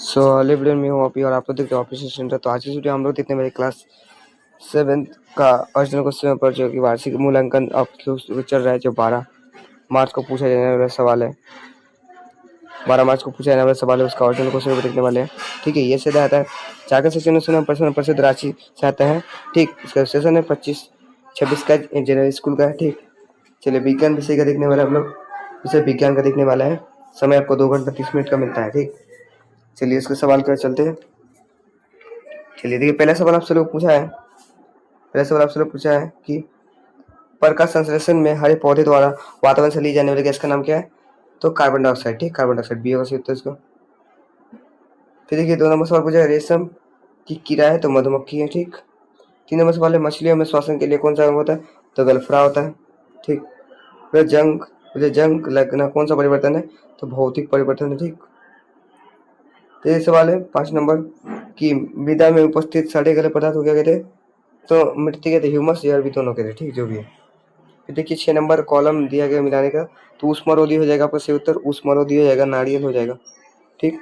सो लिब्रियन में हूँ अभी और आप लोग देखते हो ऑफिस सेंटर। तो आज की वीडियो हम लोग देखने वाले क्लास 7 का अर्जुन क्वेश्चन पेपर जो कि वार्षिक मूल्यांकन अब चल रहा है, जो 12 मार्च को पूछा जाने वाला सवाल है। 12 मार्च को पूछा जाने वाला सवाल है, उसका अर्जुन क्वेश्चन पेपर देखने वाले हैं। ठीक है, ये सीधा आता है चार का सेक्शन में प्रसिद्ध राशि से आता है। ठीक, इसका सेशन है 25-26 का इंजीनियरिंग स्कूल का है। ठीक, चलिए विज्ञान विषय का देखने वाले हम लोग, विषय विज्ञान का देखने वाला है। समय आपको 2 घंटा 30 मिनट का मिलता है। ठीक, चलिए इसके सवाल की ओर चलते हैं। चलिए देखिए, पहला सवाल आपसे लोग पूछा है कि प्रकाश संश्लेषण में हरे पौधे द्वारा वातावरण से ली जाने वाली गैस का नाम क्या है? तो कार्बन डाइऑक्साइड। ठीक, कार्बन डाइऑक्साइड बी होगा सही उत्तर इसको। फिर देखिए 2 नंबर सवाल पूछा है रेशम की कीड़ा है तो मधुमक्खी है। ठीक, 3 नंबर सवाल है मछलियों में श्वसन के लिए कौन सा अंग होता है? तो गलफड़ा होता है। ठीक, फिर जंग लगना कौन सा परिवर्तन है? तो भौतिक परिवर्तन है। ठीक, तो ये सवाल है 5 नंबर की मृदा में उपस्थित सड़े गले पदार्थ को क्या कहते हैं? तो मिट्टी कहते, ह्यूमस एयर भी दोनों कहते, ठीक जो भी है। फिर देखिए 6 नंबर कॉलम दिया गया मिलाने का, तो ऊष्मारोधी हो जाएगा आपका सही उत्तर, ऊष्मारोधी हो जाएगा, नारियल हो जाएगा। ठीक,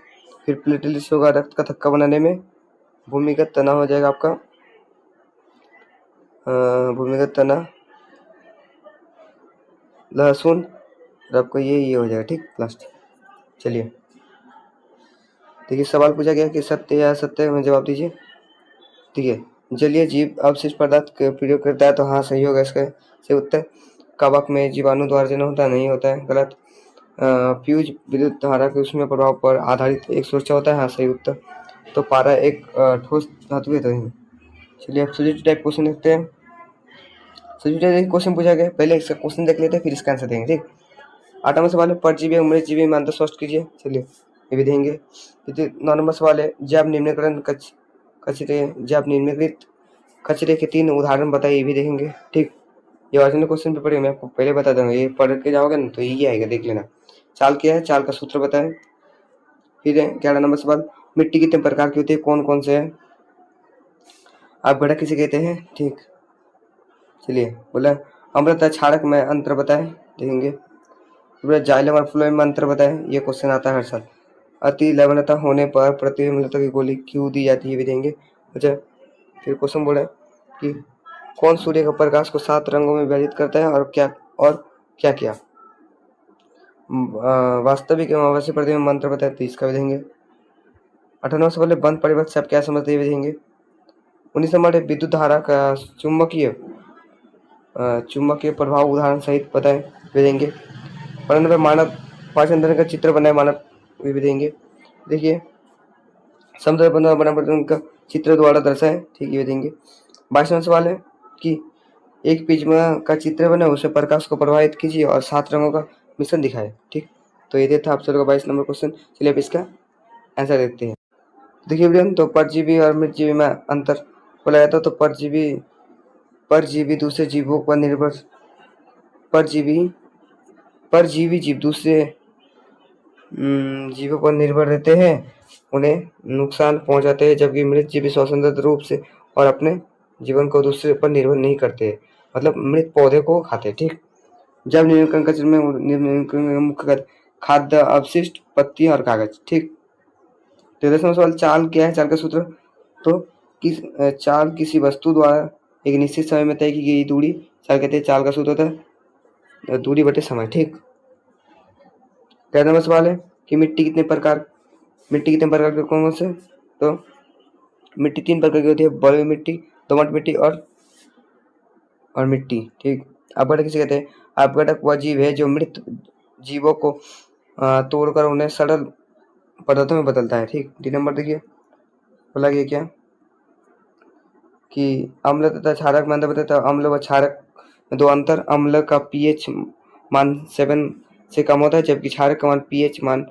फिर प्लेटलेट्स होगा रक्त का थक्का बनाने में, भूमिगत तना हो जाएगा आपका भूमिगत तना लहसुन, और आपको ये हो जाएगा। ठीक, लास्ट। चलिए देखिए सवाल पूछा गया कि सत्य या असत्य में जवाब दीजिए। ठीक है, जलीय जीव अवशिष्ट पदार्थ का प्रयोग करता है, तो हाँ सही होगा इसका सही उत्तर। कवक में जीवाणु द्वारा जन्म होता नहीं होता है, गलत। फ्यूज विद्युत धारा के उसमें प्रभाव पर आधारित एक सुरक्षा होता है, हाँ सही उत्तर। तो पारा एक ठोस धातु है तो नहीं। चलिए अब सब्जेक्टिव टाइप क्वेश्चन देखते हैं। सब्जेक्टिव टाइप क्वेश्चन पूछा गया, पहले इसका क्वेश्चन देख लेते हैं फिर इसका आंसर देंगे। ठीक, 8 नंबर सवाल है परजीवी और मृतजीवी में अंतर स्पष्ट कीजिए। चलिए ये भी देंगे। 9 नंबर सवाल है जब निम्नलिखित कचरे के 3 उदाहरण बताइए, ये भी देखेंगे। ठीक, ये अर्जुन क्वेश्चन पेपर मैं आपको पहले बता दूंगा, ये पढ़ के जाओगे ना तो ये आएगा, देख लेना। चाल क्या है, चाल का सूत्र बताएं। फिर 11 नंबर सवाल मिट्टी कितने प्रकार की होती है, कौन कौन से है? आप गड़ा किसे कहते हैं? ठीक, चलिए बोला अम्लता क्षारक में अंतर बताएं, देखेंगे। बोला जाइलम और फ्लोएम में अंतर बताएं, ये क्वेश्चन आता है हर साल। अति लवणता होने पर प्रति अम्लता की गोली क्यों दी जाती है, भी देंगे। अच्छा, फिर क्वेश्चन बोला कि कौन सूर्य का प्रकाश को 7 रंगों में विभाजित करता है और क्या क्या? वास्तविक एवं अवश्य प्रतिबिंब मंत्र बताए, तो इसका भी देंगे। 18 से पहले बंद परिवर्त से आप क्या समझते हैं, भी देंगे। 19 नंबर विद्युत धारा का चुंबकीय प्रभाव उदाहरण सहित बताएं, भी देंगे। 15 नंबर मानव पाचन का चित्र बनाए मानव, भी देंगे। देखिए समुद्र बना का चित्र द्वारा दर्शाए, ठीक है देंगे। 22 नंबर सवाल है कि एक प्रिज्म का चित्र बना, उसे प्रकाश को प्रभावित कीजिए और 7 रंगों का मिश्रण दिखाए। ठीक, तो ये था आप सबका 22 नंबर क्वेश्चन। चलिए अब इसका आंसर देखते हैं। देखिए बेटा, तो परजीवी और मृतजीवी में अंतर बोला जाता है। तो परजीवी दूसरे जीवों पर निर्भर परजीवी जीव दूसरे जीवों पर निर्भर रहते हैं, उन्हें नुकसान पहुंचाते हैं, जबकि मृत जीवी स्वतंत्र रूप से और अपने जीवन को दूसरे पर निर्भर नहीं करते, मतलब मृत पौधे को खाते। ठीक, जब निर्माण कचरे में मुख्य खाद्य अवशिष्ट, पत्तियां और कागज। ठीक, तो 10वां सवाल चाल क्या है, चाल का सूत्र। तो चाल किसी वस्तु द्वारा एक निश्चित समय में तय की गई दूरी चाल कहते हैं, चाल का सूत्र होता है दूरी बटे समय। ठीक, 13वां सवाल है कि मिट्टी कितने प्रकार के कौन से? तो मिट्टी 3 प्रकार की होती है, बलुई मिट्टी, दोमट मिट्टी और मिट्टी। ठीक, अपघटक किसे कहते हैं? अपघटक वह जीव है जो मृत जीवों को तोड़कर उन्हें सरल पदार्थों में बदलता है। ठीक, 3 नंबर देखिए बोला गया क्या कि अम्ल तथा क्षारक में अंतर बताता है। अम्ल व क्षारक में 2 अंतर, अम्ल का पीएच मान 7 से कम होता है, जबकि क्षारक का मान पीएच मान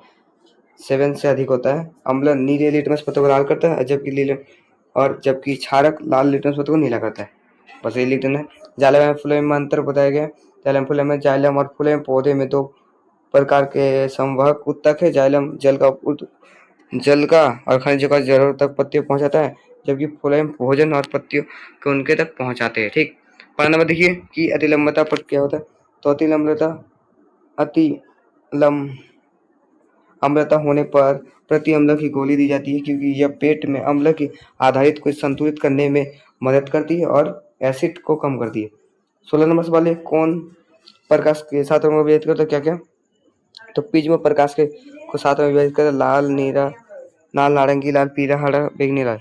7 से अधिक होता है। अम्ल नीले लिटमस पत्तों को लाल करता है, जबकि क्षारक लाल लिटमस पत्तों को नीला करता है। बस यही लिखना है। जाइलम एवं फ्लोएम में अंतर बताया गया। जाइलम और फ्लोएम पौधे में 2 प्रकार के संवहक उत्तक है। जाइलम जल का और खनिजों का जड़ों तक पत्तियों पहुंचाता है, जबकि फ्लोएम भोजन और पत्तियों को उनके तक पहुंचाते हैं। ठीक, 5 नंबर देखिए कि अतिलंबता पर क्या होता है। तो अतिलंबता अम्लता होने पर प्रति अम्ल की गोली दी जाती है, क्योंकि यह पेट में अम्ल की आधारित को संतुलित करने में मदद करती है और एसिड को कम करती है। 16 नंबर सवाल है, कौन प्रकाश के 7 रंगों में विभाजित करता है? क्या क्या? तो प्रिज्म प्रकाश के को 7 में विभाजित करता है, लाल, नीला, लाल नारंगी, लाल पीला, हरा, बैंगनी, लाल।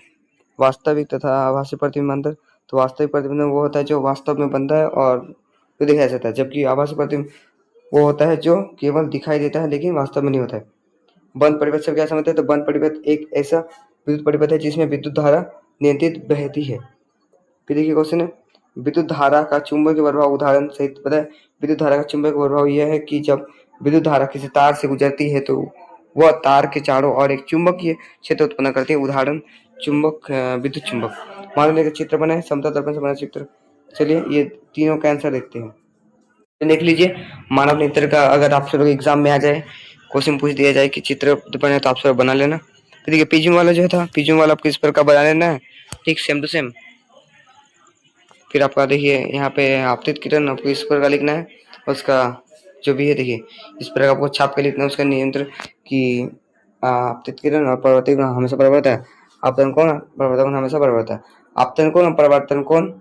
वास्तविक तथा आभासी प्रतिबिंब अंतर। तो वास्तविक प्रतिबिंब वो होता है जो वास्तव में बनता है और जो दिखाई देता है, जबकि आभासी प्रतिबिंब वो होता है जो केवल दिखाई देता है लेकिन वास्तव में नहीं होता है। बंद परिपथ से क्या समझते हैं? तो बंद परिपथ एक ऐसा विद्युत परिपथ है जिसमें विद्युत धारा नियंत्रित बहती है। फिर देखिए क्वेश्चन है, विद्युत धारा का चुंबकीय प्रभाव उदाहरण सहित पता है। विद्युत धारा का चुंबकीय प्रभाव यह है कि जब विद्युत धारा किसी तार से गुजरती है तो वह तार के चारों ओर एक चुंबकीय क्षेत्र उत्पन्न करती है। उदाहरण चुंबक, विद्युत चुंबक। मान लीजिए चित्र बना है, समतल दर्पण से बना चित्र। चलिए ये तीनों का आंसर देखते हैं। देख लीजिए, मानव नेत्र का अगर आप लोग एग्जाम में आ जाए, क्वेश्चन पूछ दिया जाए कि चित्र बने तो आप सब बना लेना। तो देखिए पिज्म वाला जो था, पिज्म वाला आपको इस प्रकार बना लेना है, ठीक, सेम टू सेम। फिर आपका देखिए यहाँ पे आपतित किरण आपको इस प्रकार लिखना है, उसका जो भी है देखिए इस प्रकार आपको छाप के लिखना है उसका नियंत्रण कि आपतित किरण और परावर्तित किरण हमेशा बराबर है। आपतन कोण, परावर्तन कोण हमेशा बराबर है। आपतन कोण, परावर्तन कोण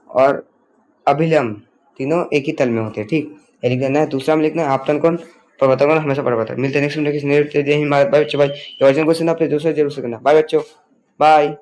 और अभिलंब तीनों एक ही तल में होते हैं, ठीक। ये लिख देना है। दूसरा में लिखना है आपतन कोण, परावर्तन कोण हमेशा बराबर है। मिलते हैं नेक्स्ट वीडियो में। जय हिंद, बाय बच्चों भाई। ये वर्जन क्वेश्चन आपने दूसरा जरूर से करना। बाय बच्चों, बाय।